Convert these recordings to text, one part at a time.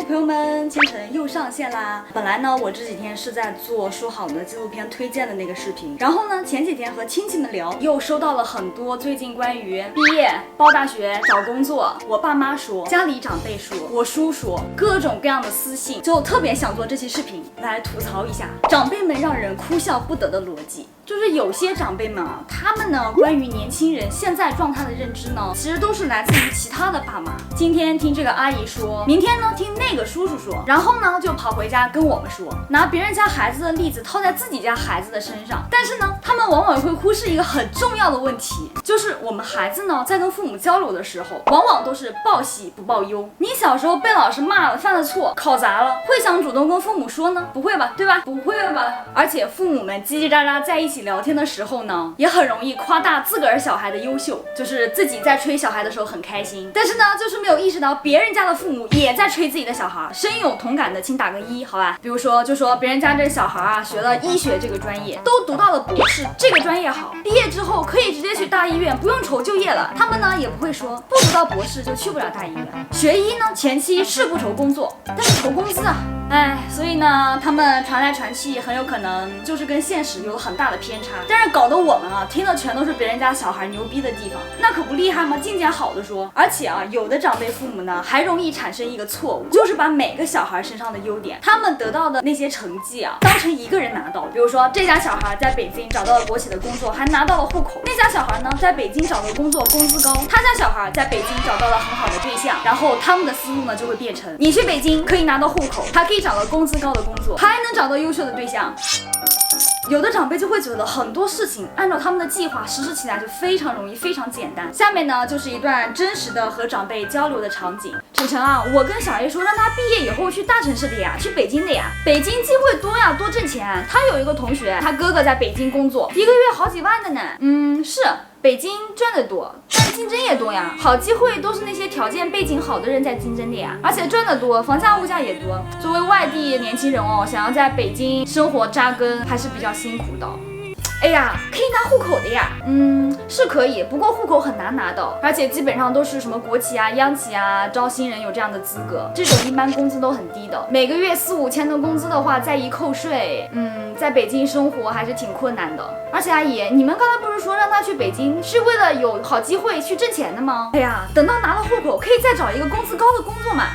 朋友们，千晨又上线啦！本来呢，我这几天是在做说好的纪录片推荐的那个视频，然后呢，前几天和亲戚们聊，又收到了很多最近关于毕业、报大学、找工作，我爸妈说，家里长辈说，我叔说，各种各样的私信，就特别想做这期视频来吐槽一下长辈们让人哭笑不得的逻辑。就是有些长辈们啊，他们呢关于年轻人现在状态的认知呢，其实都是来自于其他的爸妈。今天听这个阿姨说，明天呢听那个叔叔说，然后呢就跑回家跟我们说，拿别人家孩子的例子套在自己家孩子的身上。但是呢，他们往往会忽视一个很重要的问题，就是我们孩子呢在跟父母交流的时候，往往都是报喜不报忧。你小时候被老师骂了，犯了错，考砸了，会想主动跟父母说呢？不会吧，对吧？不会吧。而且父母们叽叽喳喳在一起聊天的时候呢，也很容易夸大自个儿小孩的优秀，就是自己在吹小孩的时候很开心，但是呢，就是没有意识到别人家的父母也在吹自己的小孩。深有同感的请打个1，好吧？比如说，就说别人家这小孩啊，学了医学这个专业，都读到了博士，这个专业好，毕业之后可以直接去大医院，不用愁就业了。他们呢也不会说不读到博士就去不了大医院。学医呢，前期是不愁工作，但是愁工资啊。所以呢，他们传来传去，很有可能就是跟现实有很大的偏差。但是搞得我们啊，听的全都是别人家小孩牛逼的地方，那可不厉害吗？尽捡好的说。而且啊，有的长辈父母呢，还容易产生一个错误，就是把每个小孩身上的优点，他们得到的那些成绩啊，当成一个人拿到。比如说，这家小孩在北京找到了国企的工作，还拿到了户口；那家小孩呢，在北京找的工作工资高，他家小孩在北京找到了很好的对象，然后他们的思路呢就会变成：你去北京可以拿到户口，还可以找到工资高的工作，还能找到优秀的对象。有的长辈就会觉得很多事情按照他们的计划实施起来就非常容易，非常简单。下面呢就是一段真实的和长辈交流的场景。晨晨啊，我跟小 A 说让他毕业以后去大城市的呀，去北京的呀，北京机会多呀，多挣钱。他有一个同学，他哥哥在北京工作，一个月好几万的呢。是北京赚得多，但竞争也多呀，好机会都是那些条件背景好的人在竞争的呀，而且赚得多，房价物价也多。作为外地年轻人哦，想要在北京生活扎根还是比较辛苦的。哎呀，可以拿户口的呀，是可以，不过户口很难拿到，而且基本上都是什么国企啊、央企啊招新人有这样的资格，这种一般工资都很低的，每个月4、5千的工资的话，再一扣税，在北京生活还是挺困难的。而且阿姨，你们刚才不是说让他去北京是为了有好机会去挣钱的吗？哎呀，等到拿了户口，可以再找一个工资高的工作嘛。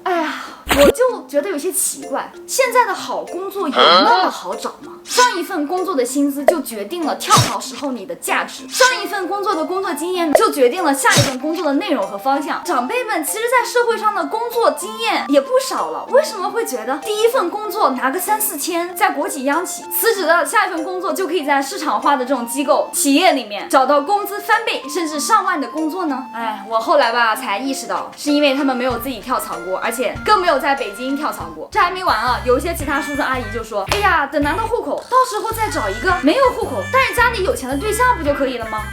哎呀，我就觉得有些奇怪，现在的好工作有那么好找吗？上一份工作的薪资就决定了跳槽时候你的价值，上一份工作的工作经验就决定了下一份工作的内容和方向。长辈们其实在社会上的工作经验也不少了，为什么会觉得第一份工作拿个3、4千，在国企央企辞职了，下一份工作就可以在市场化的这种机构企业里面找到工资翻倍甚至上万的工作呢？我后来吧才意识到，是因为他们没有自己跳槽过，而且更没有在北京跳槽过。这还没完啊，有一些其他叔叔阿姨就说，哎呀，等拿到户口，到时候再找一个没有户口但是家里有钱的对象不就可以了吗？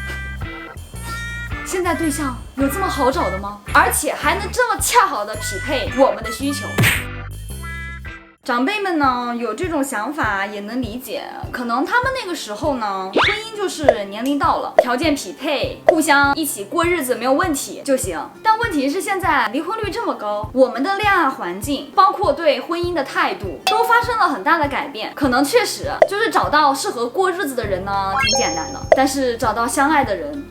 现在对象有这么好找的吗？而且还能这么恰好的匹配我们的需求？长辈们呢有这种想法也能理解，可能他们那个时候呢，婚姻就是年龄到了，条件匹配，互相一起过日子没有问题就行。但问题是现在离婚率这么高，我们的恋爱环境，包括对婚姻的态度，都发生了很大的改变。可能确实就是找到适合过日子的人呢挺简单的，但是找到相爱的人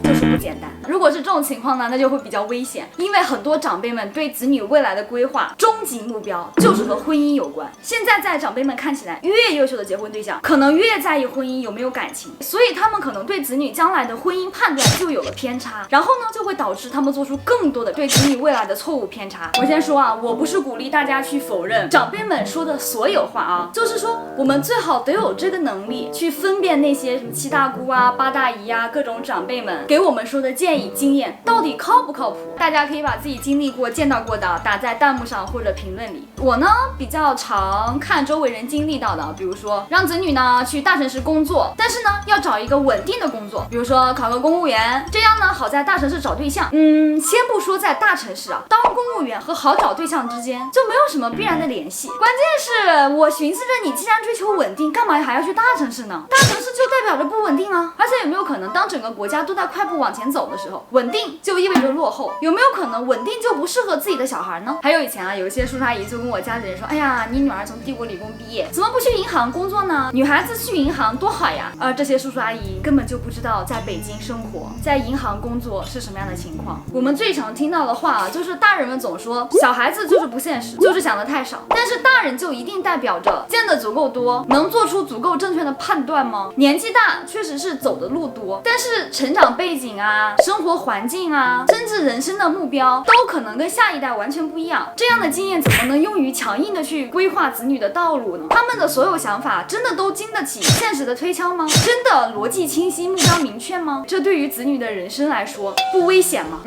就是不简单。如果是这种情况呢，那就会比较危险，因为很多长辈们对子女未来的规划终极目标就是和婚姻有关。现在在长辈们看起来，越优秀的结婚对象可能越在意婚姻有没有感情，所以他们可能对子女将来的婚姻判断就有了偏差，然后呢就会导致他们做出更多的对子女未来的错误偏差。我先说啊，我不是鼓励大家去否认长辈们说的所有话啊，就是说我们最好得有这个能力去分辨那些什么7大姑啊、8大姨啊各种长辈们给我们说的建议经验到底靠不靠谱。大家可以把自己经历过见到过的打在弹幕上或者评论里。我呢比较常看周围人经历到的，比如说让子女呢去大城市工作，但是呢要找一个稳定的工作，比如说考个公务员，这样呢好在大城市找对象。先不说在大城市啊，当公务员和好找对象之间就没有什么必然的联系。关键是我寻思着你既然追求稳定，干嘛还要去大城市呢？大城市就代表着不稳定啊。而且有没有可能当整个国家都在快步往前走的时时候，稳定就意味着落后。有没有可能稳定就不适合自己的小孩呢？还有以前啊，有一些叔叔阿姨就跟我家里人说，哎呀，你女儿从帝国理工毕业，怎么不去银行工作呢？女孩子去银行多好呀！这些叔叔阿姨根本就不知道在北京生活，在银行工作是什么样的情况。我们最常听到的话啊，就是大人们总说小孩子就是不现实，就是想的太少。但是大人就一定代表着见得足够多，能做出足够正确的判断吗？年纪大确实是走的路多，但是成长背景啊、生活环境啊，甚至人生的目标都可能跟下一代完全不一样。这样的经验怎么能用于强硬的去规划子女的道路呢？他们的所有想法真的都经得起现实的推敲吗？真的逻辑清晰、目标明确吗？这对于子女的人生来说不危险吗？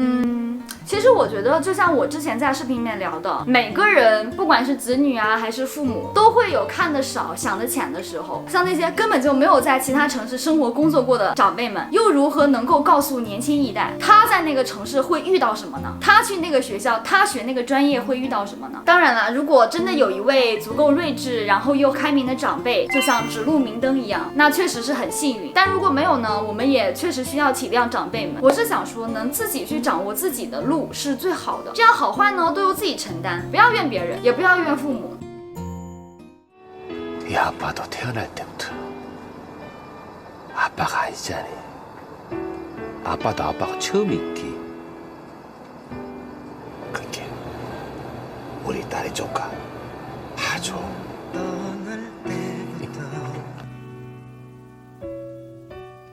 其实我觉得，就像我之前在视频里面聊的，每个人不管是子女啊还是父母，都会有看得少、想得浅的时候。像那些根本就没有在其他城市生活工作过的长辈们，又如何能够告诉年轻一代，他在那个城市会遇到什么呢？他去那个学校，他学那个专业会遇到什么呢？当然了，如果真的有一位足够睿智，然后又开明的长辈，就像指路明灯一样，那确实是很幸运。但如果没有呢，我们也确实需要体谅长辈们。我是想说，能自己去掌握自己的路是最好的，这样好坏呢都由自己承担，不要怨别人，也不要怨父母。이 아빠도 태어날 때부터 아빠가 아니잖니. 아빠도 아빠가 처음이기. 그게 우리 딸이 조카 봐줘.